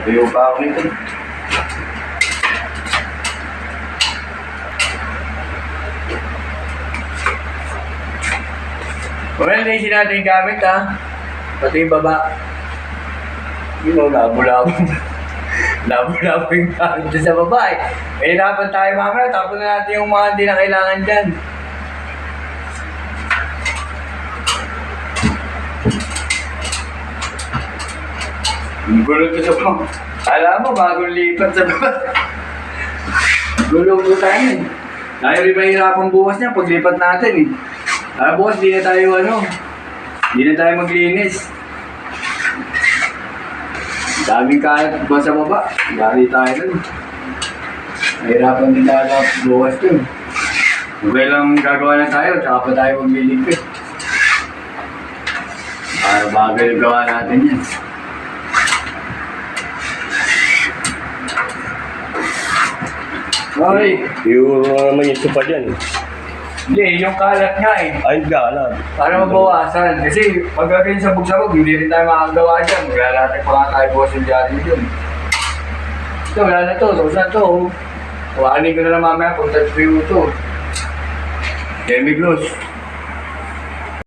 Tuyo pa ako nito. Well, naisip natin yung gamit ha. Pati yung baba. Yun o, labo-labo. Labo-labo yung gamit dyan sa baba eh. Mahirapan tayo mamaya. Tapos na natin yung mga hindi na kailangan dyan. Ang gulo ko sa pang. Alam mo, bagong lipat sa baba. Gulo ko tayo. Dahil rin mahirapan bukas niya paglipat natin eh. Bukas di na tayo di na tayo maglinis. Daming kalat ba sa baba. Dari tayo nun. Mahirapan din tayo bukas dun. Okay lang gagawa na tayo, tsaka pa tayo magliligpit. Para bagay yung gawa natin yan. Okay. Yung naman yung sopa dyan. Hindi, yung kalat nga eh. Ay, galan. Para mabawasan. Kasi pag gagawin sabog-sabog, hindi rin tayo makagawa dyan. Maglalate pa nga tayo bukas yung diyan dyan. Ito, wala na to. Tapos na to. Kuhanin ko na lang mamaya kung touch view ito. Demi gloss.